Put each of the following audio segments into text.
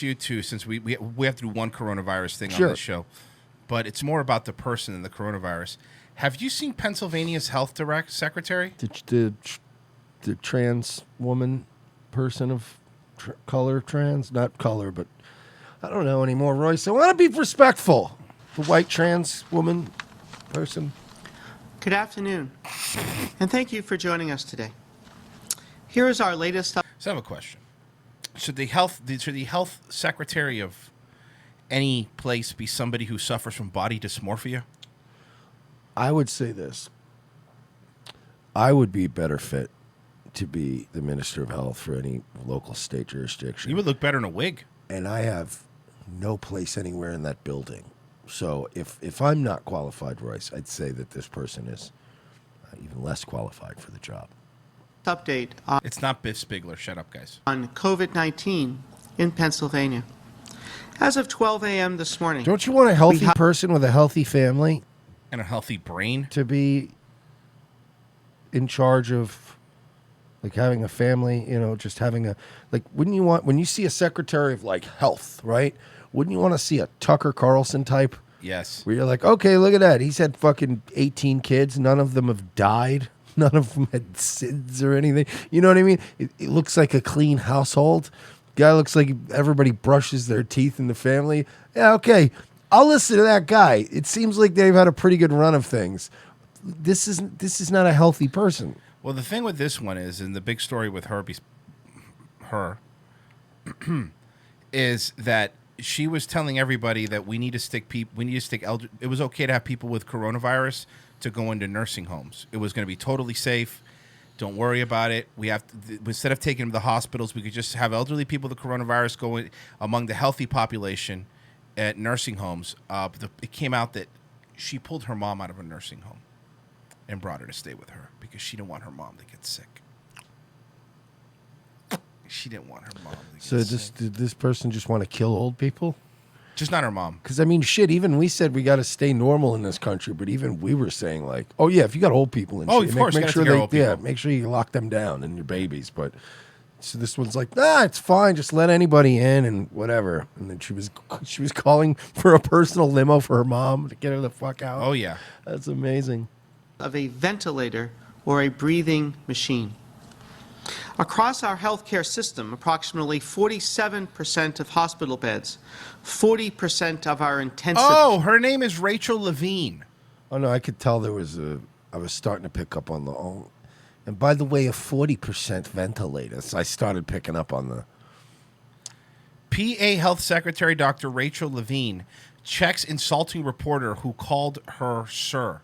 you to, since we have to do one coronavirus thing Sure. on this show, but it's more about the person than the coronavirus. Have you seen Pennsylvania's health secretary? The trans woman person of color, trans, not color, but I don't know anymore, Royce. I want to be respectful. The white trans woman person. Good afternoon, and thank you for joining us today. Here is our latest. So I have a question. Should the health secretary of any place be somebody who suffers from body dysmorphia? I would say this. I would be better fit to be the Minister of Health for any local state jurisdiction. You would look better in a wig. And I have no place anywhere in that building. So if I'm not qualified, Royce, I'd say that this person is even less qualified for the job. Update it's not Biff Spigler. Shut up, guys. On COVID-19 in Pennsylvania. As of 12 a.m. this morning. Don't you want a healthy person with a healthy family? And a healthy brain? To be in charge of, like, having a family, just having a, like, wouldn't you want, when you see a secretary of, like, health, right? Wouldn't you want to see a Tucker Carlson type? Yes. Where you're like, okay, look at that. He's had fucking 18 kids. None of them have died. None of them had SIDS or anything. You know what I mean? It looks like a clean household. Guy looks like everybody brushes their teeth in the family. Yeah, okay. I'll listen to that guy. It seems like they've had a pretty good run of things. This is not a healthy person. Well, the thing with this one is, and the big story with her is that she was telling everybody that we need to stick it was okay to have people with coronavirus to go into nursing homes. It was going to be totally safe. Don't worry about it. We have to, instead of taking them to the hospitals, we could just have elderly people with the coronavirus go among the healthy population at nursing homes. It came out that she pulled her mom out of a nursing home and brought her to stay with her because she didn't want her mom to get sick. She didn't want her mom to get sick. Did this person just want to kill old people? Just not her mom. Because, I mean, shit, even we said we got to stay normal in this country, but even we were saying, like, oh, yeah, if you got old people and shit, of course, make sure you lock them down and your babies. But so this one's like, it's fine, just let anybody in and whatever. And then she was calling for a personal limo for her mom to get her the fuck out. Oh, yeah. That's amazing. Of a ventilator or a breathing machine. Across our healthcare system, approximately 47% of hospital beds, 40% of our intensive... Oh, her name is Rachel Levine. Oh, no, I could tell I was starting to pick up on the... And by the way, a 40% ventilators. I started picking up on the... PA Health Secretary Dr. Rachel Levine checks insulting reporter who called her sir.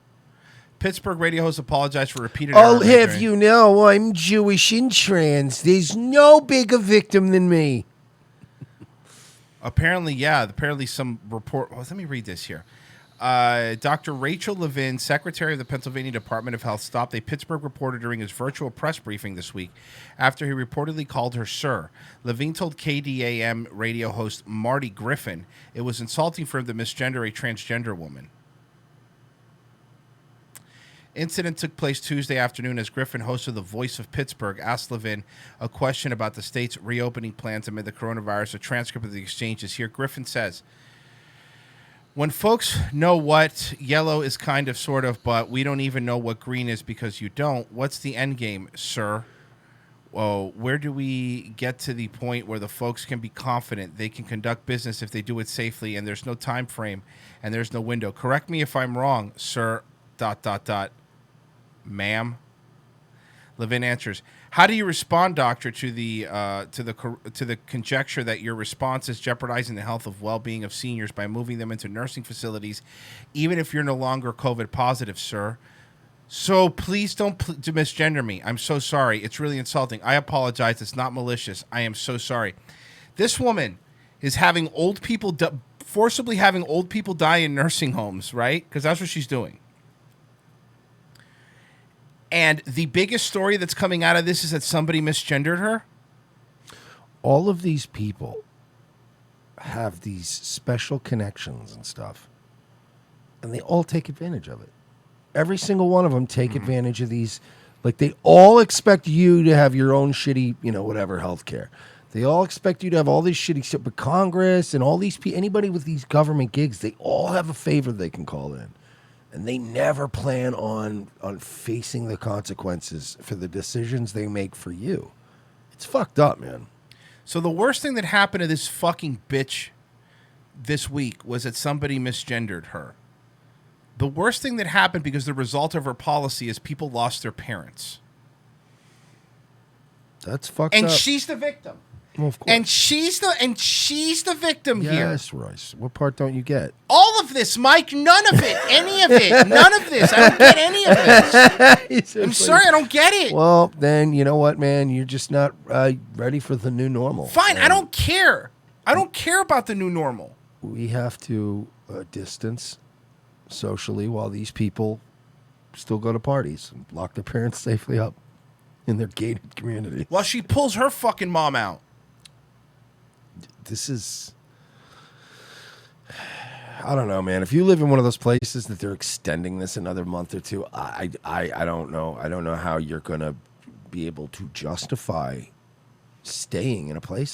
Pittsburgh radio host apologized for repeated I'll have you know I'm Jewish and trans. There's no bigger victim than me. Apparently, yeah. Apparently some report... Well, let me read this here. Dr. Rachel Levine, Secretary of the Pennsylvania Department of Health, stopped a Pittsburgh reporter during his virtual press briefing this week after he reportedly called her sir. Levine told KDAM radio host Marty Griffin it was insulting for him to misgender a transgender woman. Incident took place Tuesday afternoon as Griffin, host of The Voice of Pittsburgh, asked Levin a question about the state's reopening plans amid the coronavirus. A transcript of the exchange is here. Griffin says, when folks know what yellow is kind of, sort of, but we don't even know what green is because you don't, what's the end game, sir? Well, where do we get to the point where the folks can be confident they can conduct business if they do it safely and there's no time frame and there's no window? Correct me if I'm wrong, sir, ... Ma'am. Levin answers, how do you respond, doctor, to the conjecture that your response is jeopardizing the health of well-being of seniors by moving them into nursing facilities, even if you're no longer COVID positive, sir? So please don't misgender me. I'm so sorry. It's really insulting. I apologize. It's not malicious. I am so sorry. This woman is having old people forcibly having old people die in nursing homes, right? Because that's what she's doing. And the biggest story that's coming out of this is that somebody misgendered her? All of these people have these special connections and stuff, and they all take advantage of it. Every single one of them take advantage of these. Like, they all expect you to have your own shitty, whatever, healthcare. They all expect you to have all this shit except for Congress and all these people. Anybody with these government gigs, they all have a favor they can call in. And they never plan on facing the consequences for the decisions they make for you. It's fucked up, man. So the worst thing that happened to this fucking bitch this week was that somebody misgendered her. The worst thing that happened because the result of her policy is people lost their parents. That's fucked up. And she's the victim. Well, of course. And she's the victim here. Yes, Royce. What part don't you get? All of this, Mike. None of it. Any of it. None of this. I don't get any of this. I'm sorry, I don't get it. Well, then, you know what, man? You're just not ready for the new normal. Fine, I don't care. I don't care about the new normal. We have to distance socially while these people still go to parties and lock their parents safely up in their gated community. While she pulls her fucking mom out. This is, I don't know, man. If you live in one of those places that they're extending this another month or two, I don't know. I don't know how you're going to be able to justify staying in a place